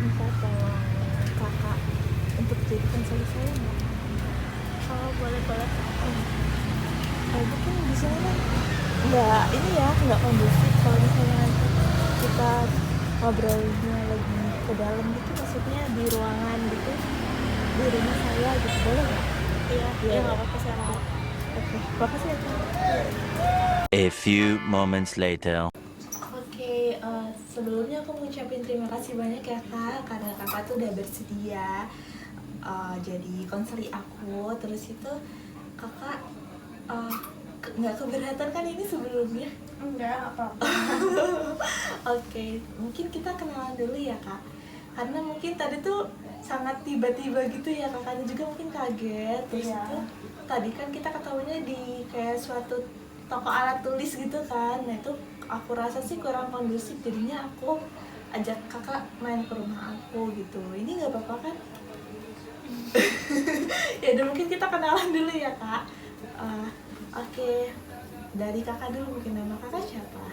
minta tolong kakak untuk jadi konselor saya nggak? Oh, boleh. Mungkin di sini kan nggak ini ya, nggak kondusif kalau misalnya nanti kita ngobrolnya lagi ke dalam gitu, maksudnya di ruangan gitu, di rumah saya gitu, boleh nggak? Iya, Iya, nggak apa-apa sih. Oke, makasih ya Kak. A few moments later. Oke, sebelumnya aku mengucapkan terima kasih banyak ya Kak, karena Kakak tuh udah bersedia jadi konseling aku. Terus itu Kakak nggak keberatan kan ini sebelumnya? Enggak apa-apa. Oke, mungkin kita kenalan dulu ya Kak, karena mungkin tadi tuh sangat tiba-tiba gitu ya, kakaknya juga mungkin kaget. Terus Iya. itu tadi kan kita ketemunya di kayak suatu toko alat tulis gitu kan. Nah itu aku rasa sih kurang kondusif, jadinya aku ajak kakak main ke rumah aku gitu. Ini nggak apa-apa kan? Ya udah, mungkin kita kenalan dulu ya Kak. Oke, dari kakak dulu, mungkin nama kakak siapa?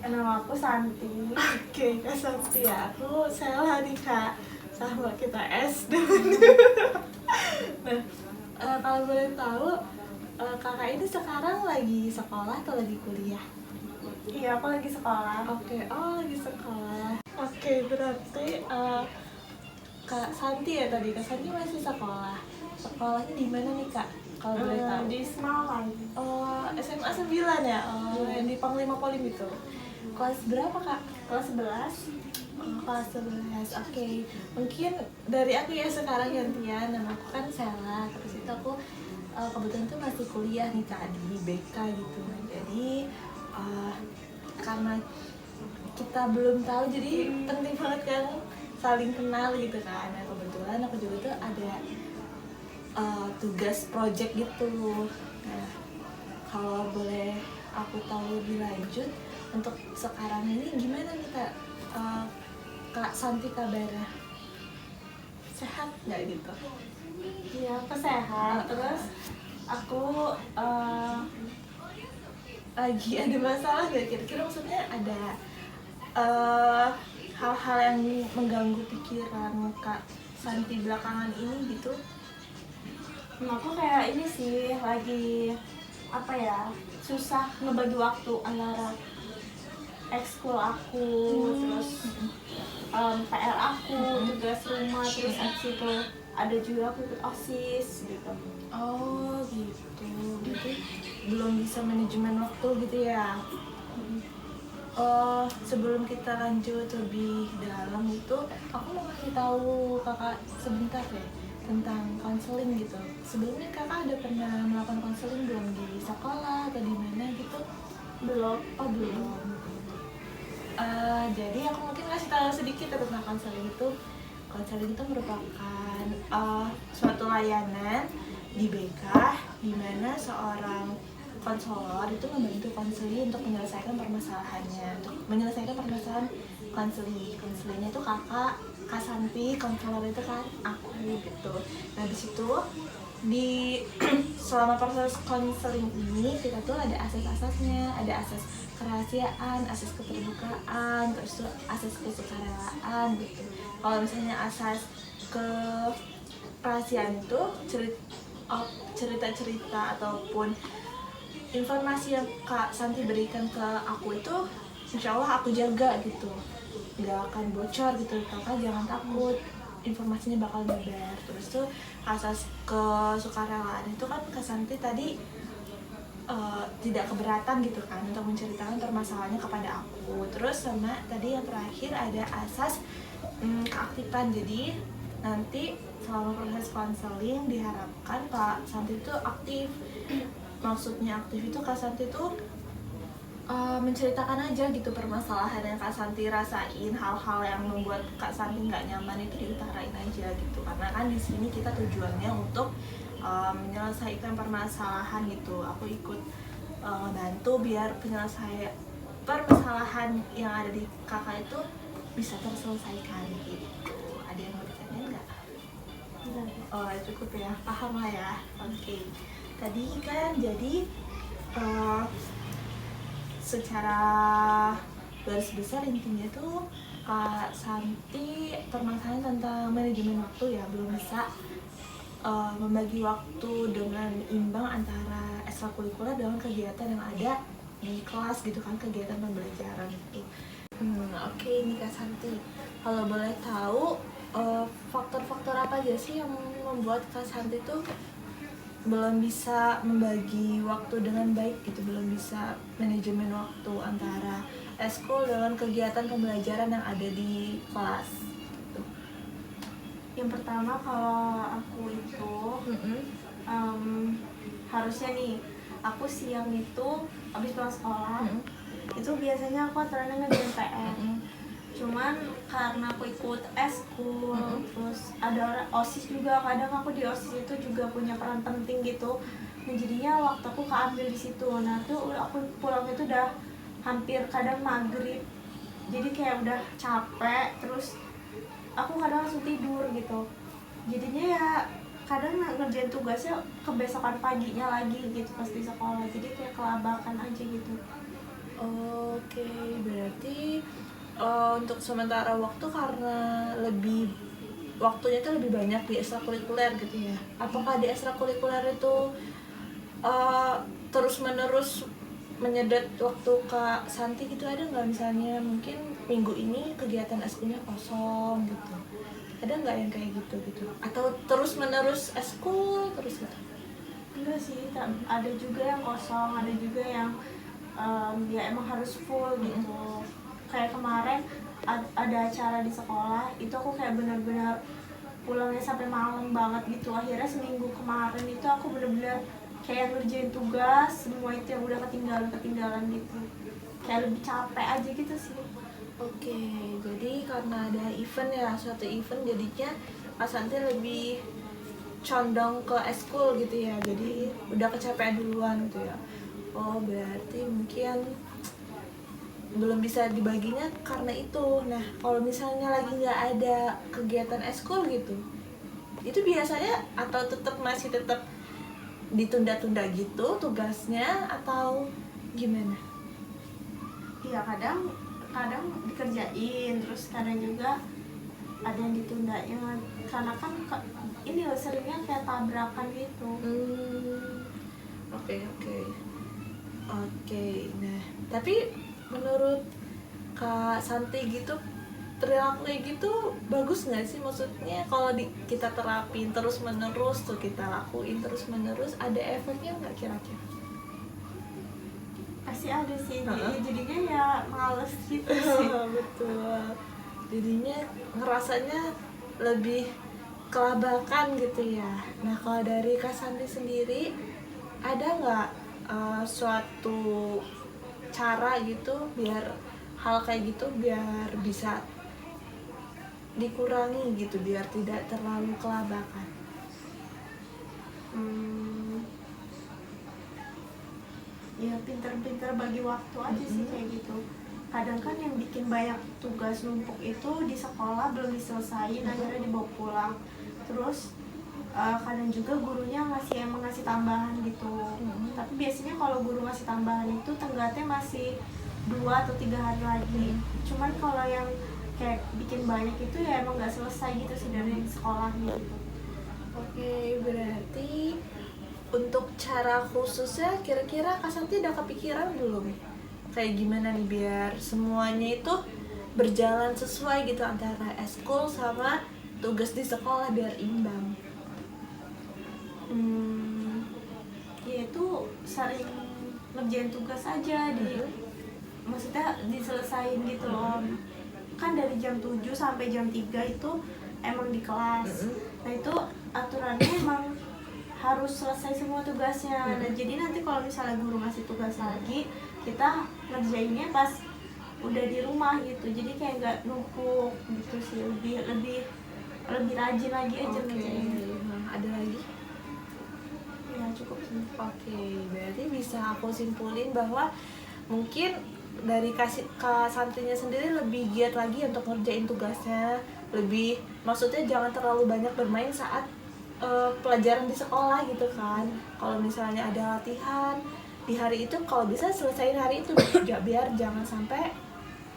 Nama aku Santi. Oke, Kak Santi ya. Aku Sela nih Kak, sama kita SD. Nah, kalau boleh tahu, kakak ini sekarang lagi sekolah atau lagi kuliah? Iya, aku lagi sekolah. Oke, oh lagi sekolah. Oke, berarti Kak Santi ya tadi. Kak Santi masih sekolah. Sekolahnya di mana nih Kak? Kalau boleh tahu. Di Semalam. Oh, SMA 9 ya? Oh, yang di Panglima Polim itu. Kelas berapa Kak? Kelas 11. Kelas 11, oke. Mungkin dari aku ya sekarang gantian, nama aku kan Sela. Terus itu aku kebetulan tuh masih kuliah nih Kak di BK gitu. Jadi karena kita belum tahu, jadi penting banget kan saling kenal gitu kan. Nah kebetulan aku juga tuh ada tugas project gitu. Nah kalau boleh aku tahu lebih lanjut, untuk sekarang ini gimana nih Kak? Kak Santi kabarnya sehat nggak gitu? Iya, aku sehat. Terus aku Lagi ada masalah nggak kira-kira? Maksudnya ada hal-hal yang mengganggu pikiran Kak Santi belakangan ini gitu? aku kayak ini sih lagi apa ya, susah ngebagi waktu antara ekskul aku, terus PR aku, tugas rumah, terus abis itu ada juga aku ikut OSIS gitu. Oh gitu, berarti belum bisa manajemen waktu gitu ya? Sebelum kita lanjut lebih dalam itu, aku mau kasih tahu kakak sebentar deh tentang konseling gitu. Sebelumnya kakak ada pernah melakukan konseling belum di sekolah atau di mana gitu? Belum. Oh belum. Jadi aku mungkin kasih tahu sedikit tentang konseling itu. Konseling itu merupakan suatu layanan di BK di mana seorang konselor itu membantu konseli untuk menyelesaikan permasalahannya, untuk menyelesaikan permasalahan konseli. Konselingnya itu Kak Santi, konselor itu kan aku gitu. Nah di situ di selama proses konseling ini kita tuh ada asas-asasnya, ada asas kerahasiaan, asas keterbukaan, terus tuh asas kesukarelaan gitu. Kalau misalnya asas kerahasiaan itu cerita-cerita ataupun informasi yang Kak Santi berikan ke aku itu insya Allah aku jaga gitu, nggak akan bocor gitu. Kakak jangan takut, informasinya bakal beredar. Terus tuh asas kesukarelaan itu kan Kak Santi tadi tidak keberatan gitu kan untuk menceritakan permasalahannya kepada aku. Terus sama tadi yang terakhir ada asas keaktifan. Jadi nanti selama proses konseling diharapkan Kak Santi itu aktif. Maksudnya aktif itu Kak Santi itu menceritakan aja gitu permasalahan yang Kak Santi rasain, hal-hal yang membuat Kak Santi nggak nyaman itu diutarain aja gitu. Karena kan di sini kita tujuannya untuk menyelesaikan permasalahan gitu. Aku ikut bantu biar penyelesaian permasalahan yang ada di kakak itu bisa terselesaikan gitu. Ada yang mau ditanyain nggak? Oh cukup ya, paham lah ya. Oke. Tadi kan jadi secara garis besar intinya tuh Kak Santi permasalahan tentang manajemen waktu ya, belum bisa membagi waktu dengan imbang antara ekstrakurikuler dengan kegiatan yang ada di kelas gitu kan, kegiatan pembelajaran itu. Oke nih Kak Santi, kalau boleh tahu faktor-faktor apa aja sih yang membuat Kak Santi tuh belum bisa membagi waktu dengan baik gitu, belum bisa manajemen waktu antara eskul dengan kegiatan pembelajaran yang ada di kelas gitu. Yang pertama kalau aku itu harusnya nih, aku siang itu habis pulang sekolah itu biasanya aku aturannya ngerjain PR. Cuman karena aku ikut eskul, terus ada OSIS juga, kadang aku di OSIS itu juga punya peran penting gitu. Nah, jadinya waktu aku keambil di situ. Nah, tuh aku pulang itu udah hampir kadang maghrib. Jadi kayak udah capek, terus aku kadang langsung tidur gitu. Jadinya ya kadang ngerjain tugasnya kebesokan paginya lagi gitu pas di sekolah. Jadi kayak kelabakan aja gitu. Oke, berarti untuk sementara waktu karena waktunya itu lebih banyak di ekstrakurikuler gitu ya. Apakah di ekstrakurikuler itu terus-menerus menyedot waktu Kak Santi gitu, ada nggak misalnya mungkin minggu ini kegiatan eskulnya kosong gitu? Ada nggak yang kayak gitu? Atau terus-menerus eskul terus gitu? Enggak sih, ada juga yang kosong, ada juga yang ya emang harus full gitu. Kayak kemarin ada acara di sekolah, itu aku kayak benar-benar pulangnya sampai malam banget gitu. Akhirnya seminggu kemarin itu aku benar-benar kayak ngerjain tugas, semua itu yang udah ketinggalan gitu. Kayak lebih capek aja gitu sih. Oke, jadi karena ada event ya, suatu event jadinya Kak Santi lebih condong ke eskul gitu ya, jadi udah kecapean duluan gitu ya. Oh berarti mungkin belum bisa dibaginya karena itu. Nah kalau misalnya lagi nggak ada kegiatan eskul gitu, itu biasanya atau masih tetap ditunda-tunda gitu tugasnya atau gimana? Iya, kadang dikerjain, terus kadang juga ada yang ditundanya karena kan ini loh seringnya kayak tabrakan gitu. Oke. Nah tapi menurut Kak Santi gitu, perilaku kayak gitu bagus nggak sih? Maksudnya kalau kita terapin terus menerus tuh, kita lakuin terus menerus, ada efeknya nggak kira-kira? Pasti ada sih, jadinya ya males gitu sih. Betul, jadinya ngerasanya lebih kelabakan gitu ya. Nah kalau dari Kak Santi sendiri, ada nggak suatu cara gitu biar hal kayak gitu biar bisa dikurangi gitu, biar tidak terlalu kelabakan? Ya pinter-pinter bagi waktu aja sih kayak gitu. Kadang kan yang bikin banyak tugas numpuk itu di sekolah belum diselesain, akhirnya dibawa pulang. Terus kadang juga gurunya emang ngasih tambahan gitu. Tapi biasanya kalau guru ngasih tambahan itu tenggatnya masih 2 atau 3 hari lagi. Cuman kalau yang kayak bikin banyak itu ya emang nggak selesai gitu sih dari sekolahnya gitu. Oke, berarti untuk cara khususnya kira-kira Kak Santi udah kepikiran belum? Kayak gimana nih biar semuanya itu berjalan sesuai gitu antara eskul sama tugas di sekolah biar imbang? Ya itu sering ngerjain tugas aja maksudnya diselesain gitu loh. Kan dari jam 7 sampai jam 3 itu emang di kelas. Nah itu aturannya emang harus selesai semua tugasnya. Nah jadi nanti kalau misalnya guru ngasih tugas lagi, kita ngerjainnya pas udah di rumah gitu. Jadi kayak nggak numpuk gitu sih, lebih rajin lagi aja ngerjainnya. Ada lagi? Ya cukup sih. Oke, berarti bisa aku simpulin bahwa mungkin dari Kak Santinya sendiri lebih giat lagi untuk ngerjain tugasnya, maksudnya jangan terlalu banyak bermain saat pelajaran di sekolah gitu kan. Kalau misalnya ada latihan di hari itu, kalau bisa selesaiin hari itu, biar jangan sampai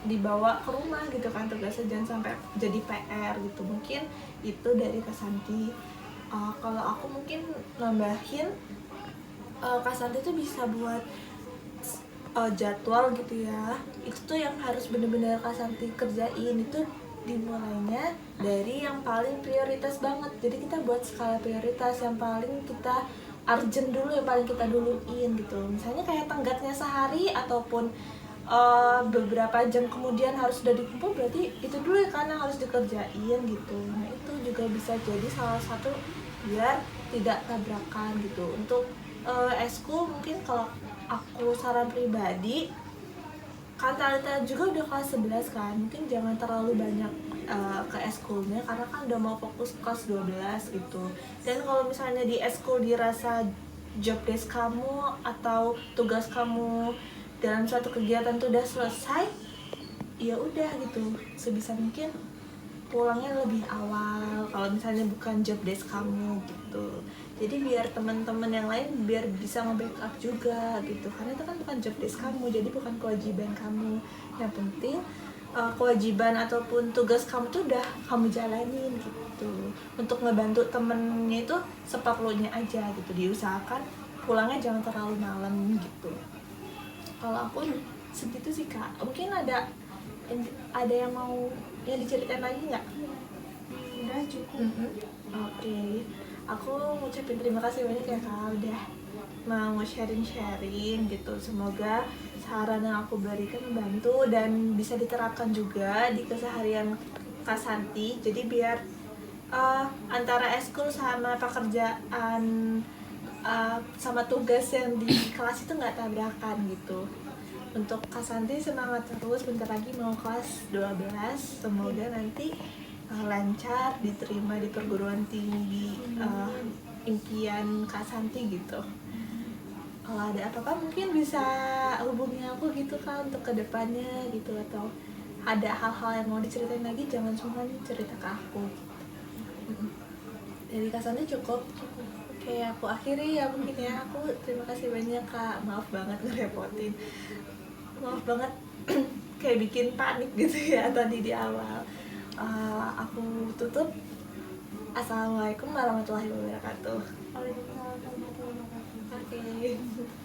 dibawa ke rumah gitu kan, tugasnya jangan sampai jadi PR gitu. Mungkin itu dari Kak Santi. Kalau aku mungkin nambahin, Kak Santi tuh bisa buat jadwal gitu ya. Itu tuh yang harus bener-bener Kak Santi kerjain. Itu dimulainya dari yang paling prioritas banget. Jadi kita buat skala prioritas yang paling kita urgent dulu, yang paling kita duluin gitu. Misalnya kayak tenggatnya sehari ataupun beberapa jam kemudian harus sudah dikumpul, berarti itu dulu ya kan yang harus dikerjain gitu. Nah itu juga bisa jadi salah satu biar tidak tabrakan gitu. Untuk eskul mungkin kalau aku saran pribadi, kan Talita juga udah kelas 11 kan, mungkin jangan terlalu banyak ke eskulnya karena kan udah mau fokus kelas 12 gitu. Dan kalau misalnya di eskul dirasa job desk kamu atau tugas kamu dalam suatu kegiatan tuh udah selesai, ya udah gitu, sebisa mungkin pulangnya lebih awal kalau misalnya bukan job desk kamu gitu. Jadi biar teman-teman yang lain biar bisa nge-backup juga gitu, karena itu kan bukan job desk kamu, jadi bukan kewajiban kamu. Yang penting kewajiban ataupun tugas kamu tuh udah kamu jalanin gitu. Untuk ngebantu temennya itu seperlunya aja gitu, diusahakan pulangnya jangan terlalu malam gitu. Kalau aku segitu sih Kak. Mungkin ada yang mau yang diceritain lagi nggak? Udah cukup. Oke. Aku ngucapin terima kasih banyak ya Kak udah mau sharing-sharing gitu. Semoga saran yang aku berikan membantu dan bisa diterapkan juga di keseharian Kak Santi. Jadi biar antara eskul sama pekerjaan sama tugas yang di kelas itu nggak tabrakan gitu. Untuk Kak Santi semangat terus, bentar lagi mau kelas 12. Semoga nanti lancar diterima di perguruan tinggi impian Kak Santi gitu. Kalau ada apa-apa mungkin bisa hubungi aku gitu kan untuk kedepannya gitu, atau ada hal-hal yang mau diceritain lagi jangan cuma cerita ke aku gitu. Dari Kak Santi cukup. Oke, aku akhiri ya mungkin ya. Aku terima kasih banyak Kak, maaf banget ngerepotin, maaf banget kayak bikin panik gitu ya tadi di awal. Aku tutup. Assalamualaikum warahmatullahi wabarakatuh. Waalaikumsalam warahmatullahi wabarakatuh. Oke.